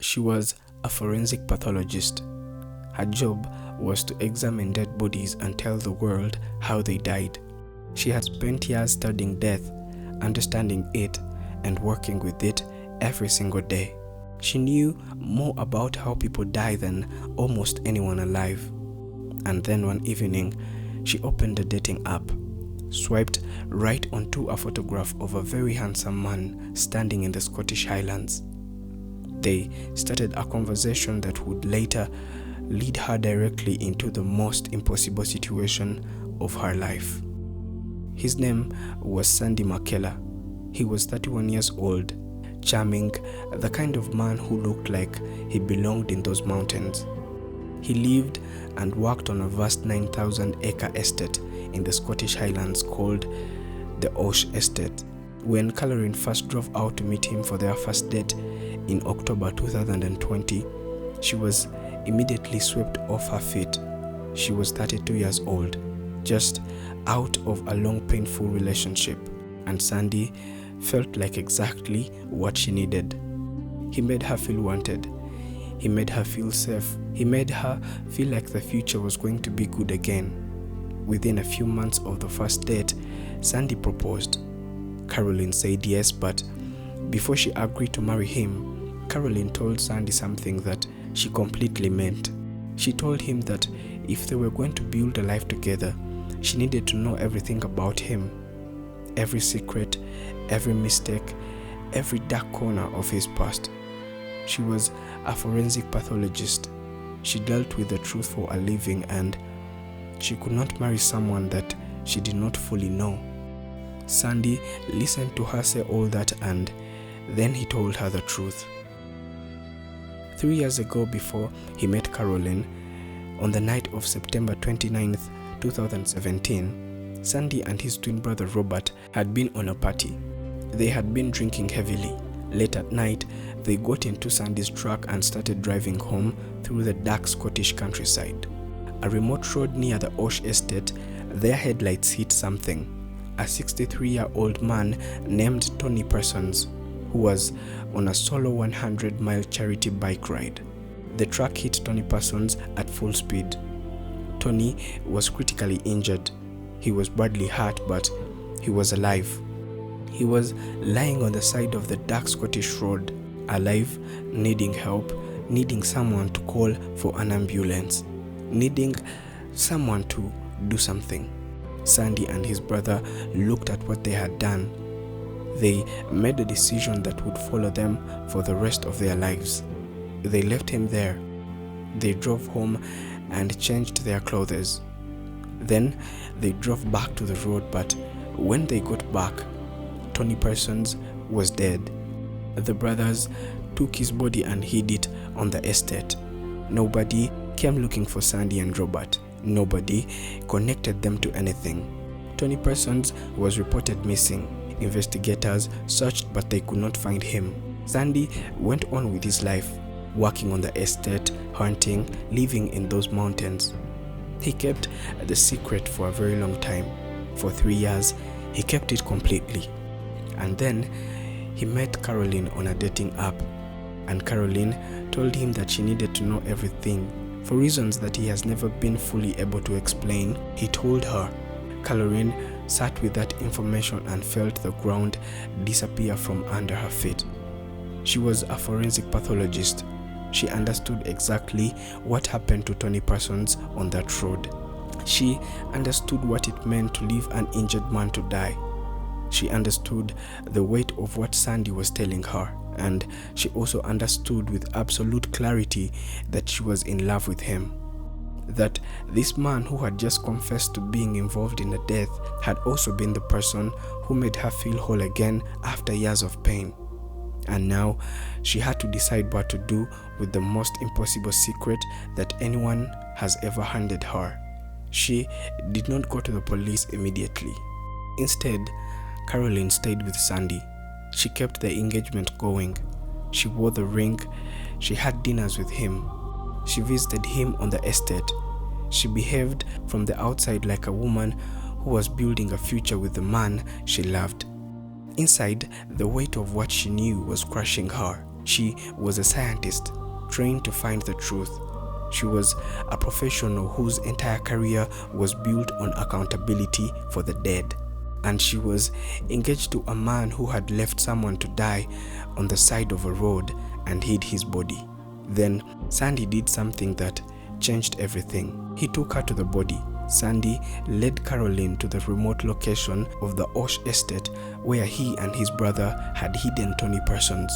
She was a forensic pathologist. Her job was to examine dead bodies and tell the world how they died. She had spent years studying death, understanding it, and working with it every single day. She knew more about how people die than almost anyone alive. And then one evening, she opened a dating app, swiped right onto a photograph of a very handsome man standing in the Scottish Highlands. They started a conversation that would later lead her directly into the most impossible situation of her life. His name was Sandy McKellar. He was 31 years old, charming, the kind of man who looked like he belonged in those mountains. He lived and worked on a vast 9,000-acre estate in the Scottish Highlands called the Osh Estate. When Caroline first drove out to meet him for their first date in October 2020, she was immediately swept off her feet. She was 32 years old, just out of a long, painful relationship, and Sandy felt like exactly what she needed. He made her feel wanted. He made her feel safe. He made her feel like the future was going to be good again. Within a few months of the first date, Sandy proposed. Caroline said yes, but before she agreed to marry him, Caroline told Sandy something that she completely meant. She told him that if they were going to build a life together, she needed to know everything about him. Every secret, every mistake, every dark corner of his past. She was a forensic pathologist. She dealt with the truth for a living, and she could not marry someone that she did not fully know. Sandy listened to her say all that, and then he told her the truth. 3 years ago, before he met Caroline, on the night of September 29th, 2017, Sandy and his twin brother Robert had been on a party. They had been drinking heavily. Late at night, they got into Sandy's truck and started driving home through the dark Scottish countryside. A remote road near the Osh Estate, their headlights hit something. A 63-year-old man named Tony Parsons, who was on a solo 100-mile charity bike ride. The truck hit Tony Parsons at full speed. Tony was critically injured. He was badly hurt, but he was alive. He was lying on the side of the dark Scottish road, alive, needing help, needing someone to call for an ambulance, needing someone to do something. Sandy and his brother looked at what they had done. They made a decision that would follow them for the rest of their lives. They left him there. They drove home and changed their clothes. Then they drove back to the road, but when they got back, Tony Parsons was dead. The brothers took his body and hid it on the estate. Nobody came looking for Sandy and Robert. Nobody connected them to anything. Tony Parsons was reported missing. Investigators searched, but they could not find him. Sandy went on with his life, working on the estate, hunting, living in those mountains. He kept the secret for a very long time. For 3 years, he kept it completely. And then he met Caroline on a dating app, and Caroline told him that she needed to know everything. For reasons that he has never been fully able to explain, he told her. Caroline sat with that information and felt the ground disappear from under her feet. She was a forensic pathologist. She understood exactly what happened to Tony Parsons on that road. She understood what it meant to leave an injured man to die. She understood the weight of what Sandy was telling her, and she also understood with absolute clarity that she was in love with him. That this man who had just confessed to being involved in a death had also been the person who made her feel whole again after years of pain. And now she had to decide what to do with the most impossible secret that anyone has ever handed her. She did not go to the police immediately. Instead, Caroline stayed with Sandy. She kept the engagement going. She wore the ring. She had dinners with him. She visited him on the estate. She behaved from the outside like a woman who was building a future with the man she loved. Inside, the weight of what she knew was crushing her. She was a scientist trained to find the truth. She was a professional whose entire career was built on accountability for the dead. And she was engaged to a man who had left someone to die on the side of a road and hid his body. Then Sandy did something that changed everything. He took her to the body. Sandy led Caroline to the remote location of the Osh estate where he and his brother had hidden Tony Parsons.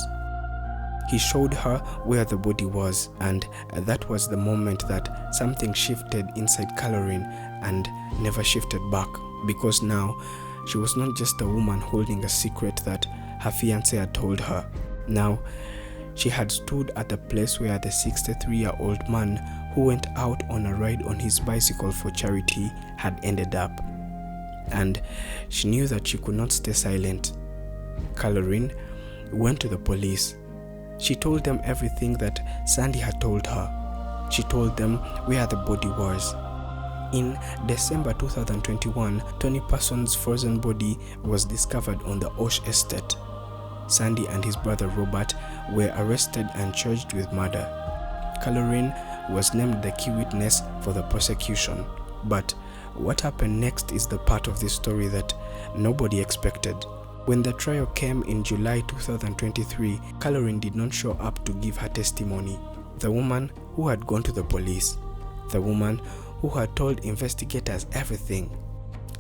He showed her where the body was, and that was the moment that something shifted inside Caroline and never shifted back, because now she was not just a woman holding a secret that her fiancé had told her. Now she had stood at the place where the 63-year-old man who went out on a ride on his bicycle for charity had ended up. And she knew that she could not stay silent. Caroline went to the police. She told them everything that Sandy had told her. She told them where the body was. In December 2021, Tony Parsons' frozen body was discovered on the Osh estate. Sandy and his brother Robert were arrested and charged with murder. Caroline was named the key witness for the prosecution. But what happened next is the part of this story that nobody expected. When the trial came in July 2023, Caroline did not show up to give her testimony. The woman who had gone to the police, the woman who had told investigators everything,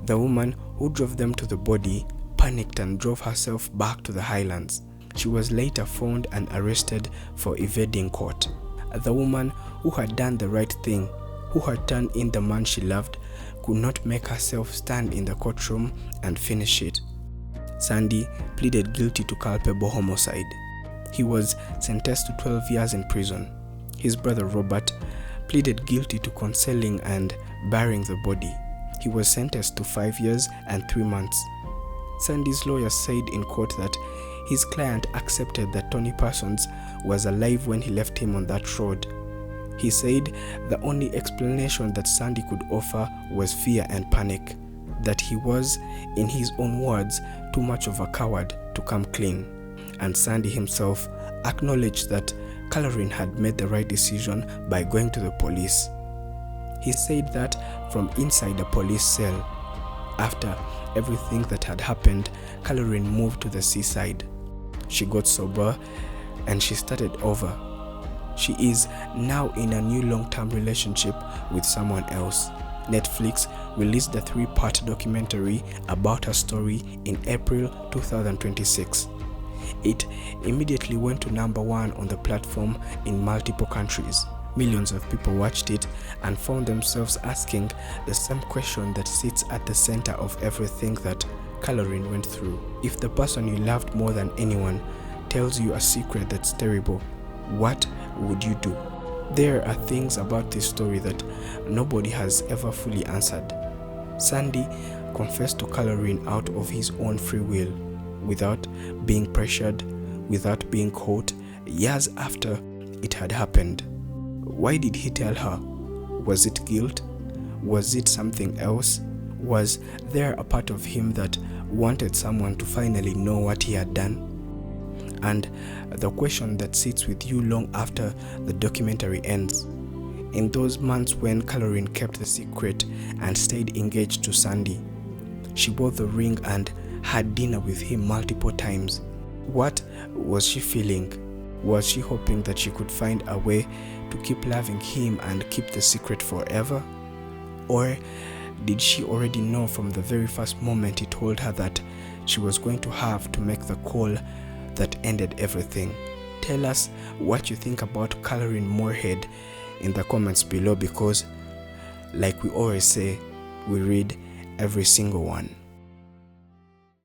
the woman who drove them to the body, panicked and drove herself back to the Highlands. She was later found and arrested for evading court. The woman who had done the right thing, who had turned in the man she loved, could not make herself stand in the courtroom and finish it. Sandy pleaded guilty to culpable homicide. He was sentenced to 12 years in prison. His brother Robert pleaded guilty to concealing and burying the body. He was sentenced to 5 years and 3 months. Sandy's lawyer said in court that his client accepted that Tony Parsons was alive when he left him on that road. He said the only explanation that Sandy could offer was fear and panic, that he was, in his own words, too much of a coward to come clean. And Sandy himself acknowledged that Caroline had made the right decision by going to the police. He said that from inside the police cell, after everything that had happened, Caroline moved to the seaside. She got sober and she started over. She is now in a new long-term relationship with someone else. Netflix released a 3-part documentary about her story in April 2026. It immediately went to #1 on the platform in multiple countries. Millions of people watched it and found themselves asking the same question that sits at the center of everything that Caroline went through. If the person you loved more than anyone tells you a secret that's terrible, what would you do? There are things about this story that nobody has ever fully answered. Sandy confessed to Caroline out of his own free will, without being pressured, without being caught, years after it had happened. Why did he tell her? Was it guilt? Was it something else? Was there a part of him that wanted someone to finally know what he had done? And the question that sits with you long after the documentary ends. In those months when Caroline kept the secret and stayed engaged to Sandy, she wore the ring and had dinner with him multiple times. What was she feeling? Was she hoping that she could find a way to keep loving him and keep the secret forever? Or did she already know from the very first moment he told her that she was going to have to make the call that ended everything? Tell us what you think about Caroline Muirhead in the comments below, because like we always say, we read every single one.